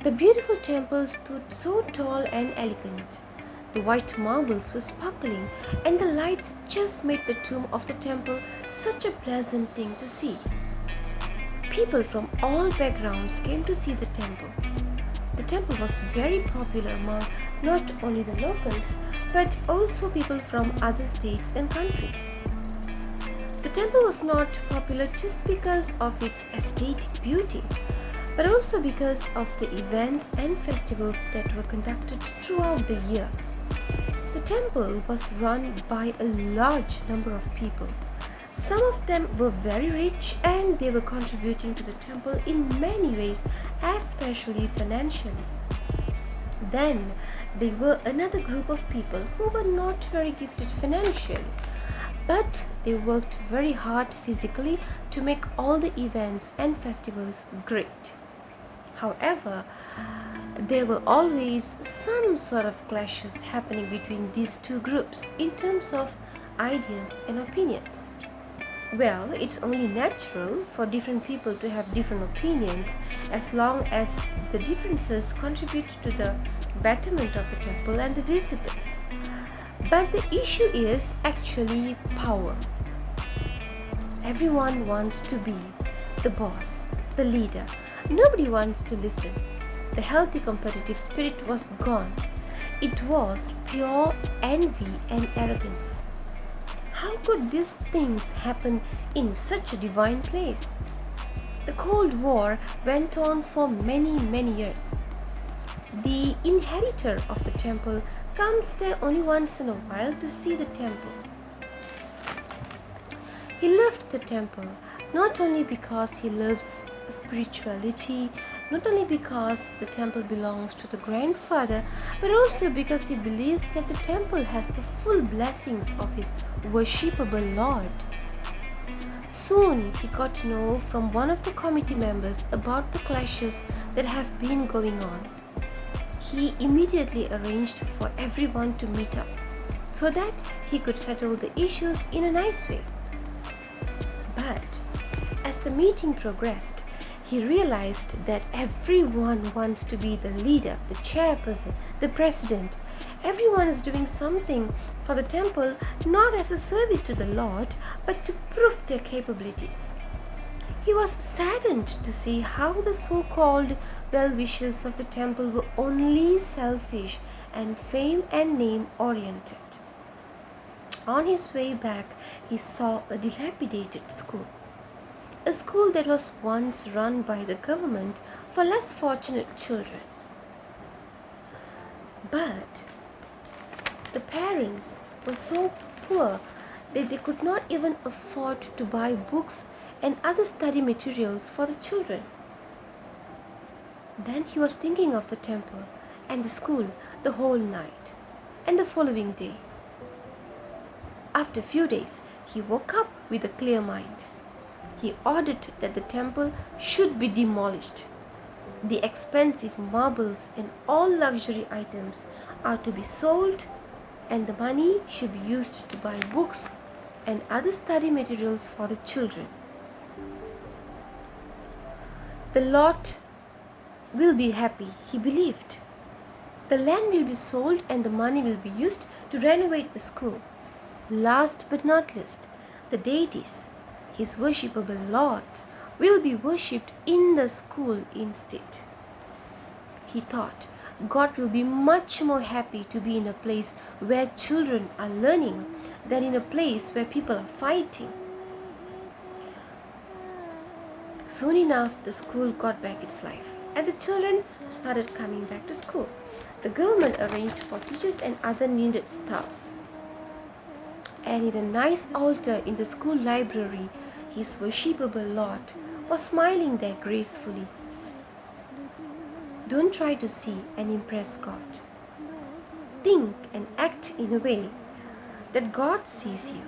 The beautiful temple stood so tall and elegant. The white marbles were sparkling, and the lights just made the tomb of the temple such a pleasant thing to see. People from all backgrounds came to see the temple. The temple was very popular among not only the locals but also people from other states and countries. The temple was not popular just because of its aesthetic beauty, but also because of the events and festivals that were conducted throughout the year. The temple was run by a large number of people. Some of them were very rich and they were contributing to the temple in many ways, especially financially. Then there were another group of people who were not very gifted financially, but they worked very hard physically to make all the events and festivals great. However, there were always some sort of clashes happening between these two groups in terms of ideas and opinions. Well, it's only natural for different people to have different opinions as long as the differences contribute to the betterment of the temple and the visitors. But the issue is actually power. Everyone wants to be the boss, the leader. Nobody wants to listen. The healthy competitive spirit was gone. It was pure envy and arrogance. How could these things happen in such a divine place? The Cold War went on for many years. The inheritor of the temple comes there only once in a while to see the temple. He left the temple not only because he loves spirituality, not only because the temple belongs to the grandfather, but also because he believes that the temple has the full blessings of his worshipable Lord. Soon he got to know from one of the committee members about the clashes that have been going on. He immediately arranged for everyone to meet up so that he could settle the issues in a nice way. But as the meeting progressed, he realized that everyone wants to be the leader, the chairperson, the president. Everyone is doing something for the temple not as a service to the Lord, but to prove their capabilities. He was saddened to see how the so-called well-wishers of the temple were only selfish and fame and name oriented. On his way back, he saw a dilapidated school. A school that was once run by the government for less fortunate children. But the parents were so poor that they could not even afford to buy books and other study materials for the children. Then he was thinking of the temple and the school the whole night and the following day. After a few days, he woke up with a clear mind. He ordered that the temple should be demolished. The expensive marbles and all luxury items are to be sold, and the money should be used to buy books and other study materials for the children. The Lord will be happy, he believed. The land will be sold and the money will be used to renovate the school. Last but not least, the deities, his worshipable lords, will be worshipped in the school instead. He thought God will be much more happy to be in a place where children are learning than in a place where people are fighting. Soon enough, the school got back its life and the children started coming back to school. The government arranged for teachers and other needed staffs. And in a nice altar in the school library, his worshipable Lord was smiling there gracefully. Don't try to see and impress God. Think and act in a way that God sees you.